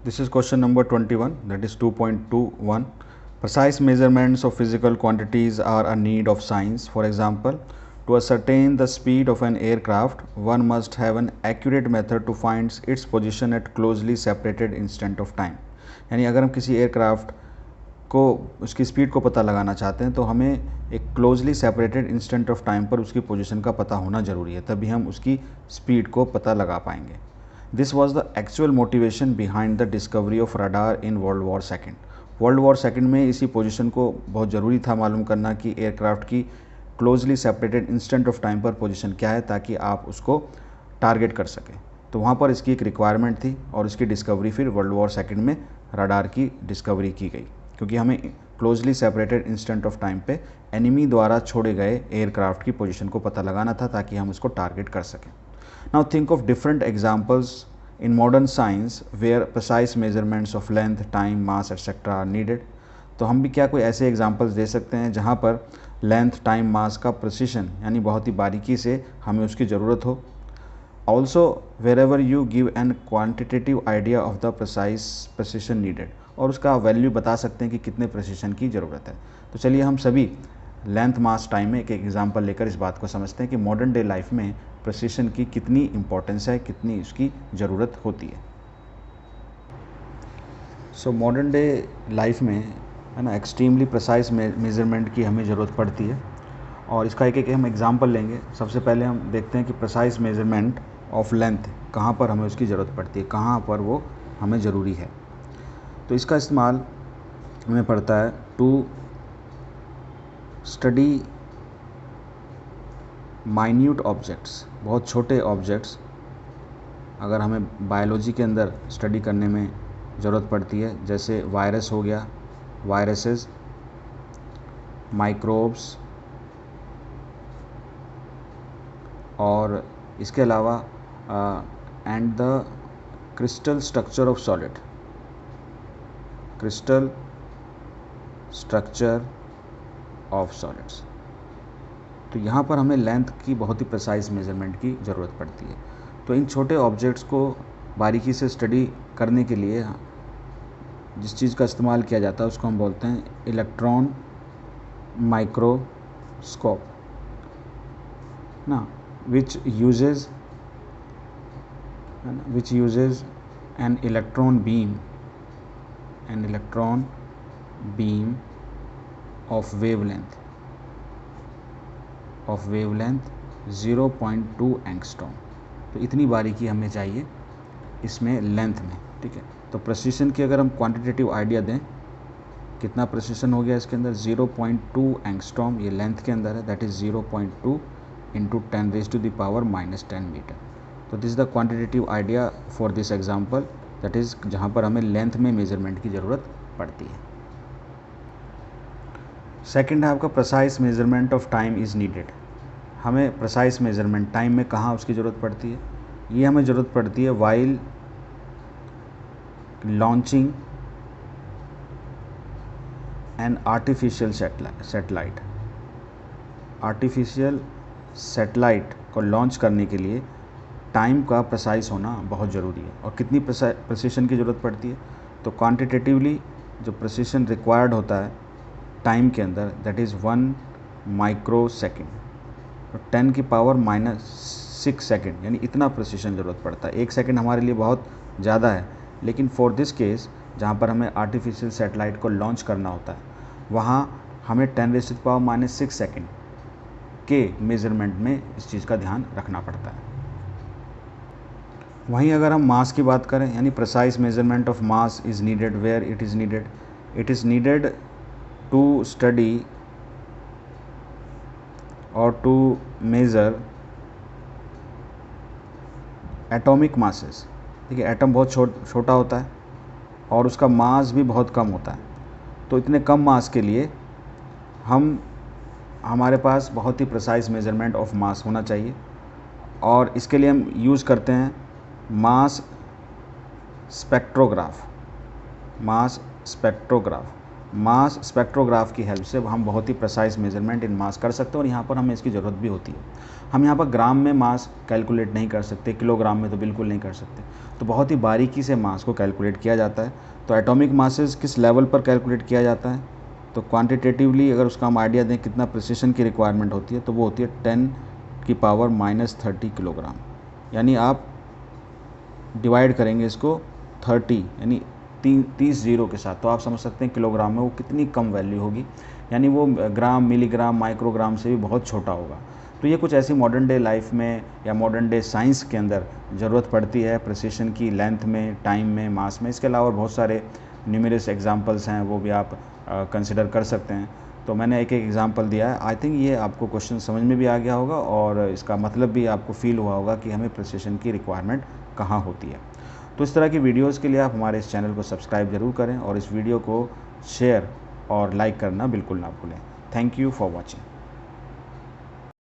This is question number 21, that is 2.21. Precise measurements of physical quantities are a need of science. For example, to ascertain the speed of an aircraft, one must have an accurate method to find its position at closely separated instant of time. यानी अगर हम किसी aircraft को उसकी speed को पता लगाना चाहते हैं तो हमें एक closely separated instant of time पर उसकी पोजीशन का पता होना ज़रूरी है, तभी हम उसकी स्पीड को पता लगा पाएंगे. This was the actual motivation behind the discovery of radar in world war second. World war second में इसी पोजीशन को बहुत ज़रूरी था मालूम करना कि एयरक्राफ्ट की closely separated instant of time पर पोजीशन क्या है, ताकि आप उसको टारगेट कर सकें. तो वहाँ पर इसकी एक रिक्वायरमेंट थी और इसकी डिस्कवरी फिर वर्ल्ड वॉर सेकेंड में रडार की डिस्कवरी की गई, क्योंकि हमें closely separated instant of time पे एनिमी द्वारा छोड़े गए एयरक्राफ्ट की पोजीशन को पता लगाना था ताकि हम उसको टारगेट कर सकें. Now think of different examples in modern science where precise measurements of length, time, mass etcetera are needed. तो हम भी क्या कोई ऐसे एग्जांपल्स दे सकते हैं जहाँ पर लेंथ, टाइम, मास का प्रिसिशन यानी बहुत ही बारीकी से हमें उसकी ज़रूरत हो. Also wherever you give an quantitative idea of the precision needed, और उसका वैल्यू बता सकते हैं कि कितने प्रिसिशन की ज़रूरत है. तो चलिए हम सभी लेंथ, मास, टाइम में एक एग्जांपल लेकर इस बात को समझते हैं कि मॉडर्न डे लाइफ में प्रिसिशन की कितनी इम्पोर्टेंस है, कितनी उसकी ज़रूरत होती है. सो मॉडर्न डे लाइफ में है ना एक्सट्रीमली प्रिसाइज मेजरमेंट की हमें ज़रूरत पड़ती है, और इसका एक हम एग्जांपल लेंगे. सबसे पहले हम देखते हैं कि प्रिसाइज मेजरमेंट ऑफ लेंथ कहाँ पर हमें उसकी ज़रूरत पड़ती है, कहाँ पर वो हमें ज़रूरी है. तो इसका इस्तेमाल हमें पड़ता है टू स्टडी माइन्यूट ऑब्जेक्ट्स, बहुत छोटे ऑब्जेक्ट्स. अगर हमें बायोलॉजी के अंदर स्टडी करने में ज़रूरत पड़ती है, जैसे वायरस हो गया, वायरसेस, माइक्रोब्स, और इसके अलावा and the crystal structure of solid, crystal structure of solids. तो यहाँ पर हमें लेंथ की बहुत ही प्रिसाइज मेजरमेंट की ज़रूरत पड़ती है. तो इन छोटे ऑब्जेक्ट्स को बारीकी से स्टडी करने के लिए जिस चीज़ का इस्तेमाल किया जाता है उसको हम बोलते हैं इलेक्ट्रॉन माइक्रोस्कोप ना, which uses an electron beam of wavelength 0.2 angstrom. तो इतनी बारीकी हमें चाहिए इसमें लेंथ में, ठीक है. तो प्रेसिशन की अगर हम क्वांटिटेटिव आइडिया दें, कितना प्रेसिशन हो गया इसके अंदर, 0.2 एंगस्ट्रॉम ये लेंथ के अंदर है, that is 0.2 into 10 raised to the power minus 10 metre. तो this is the quantitative idea for this example, that is जहाँ पर हमें लेंथ में मेजरमेंट की ज़रूरत पड़ती है. सेकंड है आपका precise measurement of time is needed. हमें प्रिसाइज मेजरमेंट टाइम में कहाँ उसकी ज़रूरत पड़ती है, ये हमें ज़रूरत पड़ती है while launching an artificial satellite. Artificial satellite को लॉन्च करने के लिए टाइम का प्रिसाइज होना बहुत ज़रूरी है. और कितनी प्रिसिशन की ज़रूरत पड़ती है, तो क्वांटिटेटिवली जो प्रिसिशन रिक्वायर्ड होता है टाइम के अंदर, दैट इज़ 1 माइक्रो सेकेंड, तो 10 की पावर -6 सेकेंड, यानी इतना प्रिसिशन ज़रूरत पड़ता है. 1 सेकेंड हमारे लिए बहुत ज़्यादा है, लेकिन फॉर दिस केस जहाँ पर हमें आर्टिफिशियल सैटेलाइट को लॉन्च करना होता है, वहाँ हमें 10⁻⁻6 सेकेंड के मेज़रमेंट में इस चीज़ का ध्यान रखना पड़ता है. वहीं अगर हम मास की बात करें, यानी precise measurement of mass is needed where it is needed to study और टू मेज़र एटॉमिक मासेस. देखिए एटम बहुत छोटा होता है और उसका मास भी बहुत कम होता है. तो इतने कम मास के लिए हमारे पास बहुत ही प्रिसाइज मेजरमेंट ऑफ मास होना चाहिए, और इसके लिए हम यूज़ करते हैं मास स्पेक्ट्रोग्राफ. मास स्पेक्ट्रोग्राफ की हेल्प से हम बहुत ही प्रिसाइज मेजरमेंट इन मास कर सकते हैं, और यहाँ पर हमें इसकी ज़रूरत भी होती है। हम यहाँ पर ग्राम में मास कैलकुलेट नहीं कर सकते, किलोग्राम में तो बिल्कुल नहीं कर सकते, तो बहुत ही बारीकी से मास को कैलकुलेट किया जाता है। तो एटॉमिक मासेस किस लेवल पर कैलकुलेट किया जाता है, तो क्वान्टिटेटिवली अगर उसका हम आइडिया दें कितना प्रिसिशन की रिक्वायरमेंट होती है, तो वो होती है 10⁻³ किलोग्राम। यानी आप डिवाइड करेंगे इसको 30 यानी 30 जीरो के साथ, तो आप समझ सकते हैं किलोग्राम में वो कितनी कम वैल्यू होगी, यानी वो ग्राम, मिलीग्राम, माइक्रोग्राम से भी बहुत छोटा होगा। तो ये कुछ ऐसी मॉडर्न डे लाइफ में या मॉडर्न डे साइंस के अंदर ज़रूरत पड़ती है प्रिसिशन की, लेंथ में, टाइम में, मास में। इसके अलावा बहुत सारे न्यूमरस एग्जांपल्स हैं, वो भी आप कंसिडर कर सकते हैं। तो मैंने एक एग्जांपल दिया है। आई थिंक ये आपको क्वेश्चन समझ में भी आ गया होगा और इसका मतलब भी आपको फील हुआ होगा कि हमें प्रिसिशन की रिक्वायरमेंट कहाँ होती है। तो इस तरह की वीडियोज़ के लिए आप हमारे इस चैनल को सब्सक्राइब ज़रूर करें और इस वीडियो को शेयर और लाइक करना बिल्कुल ना भूलें। Thank you for watching.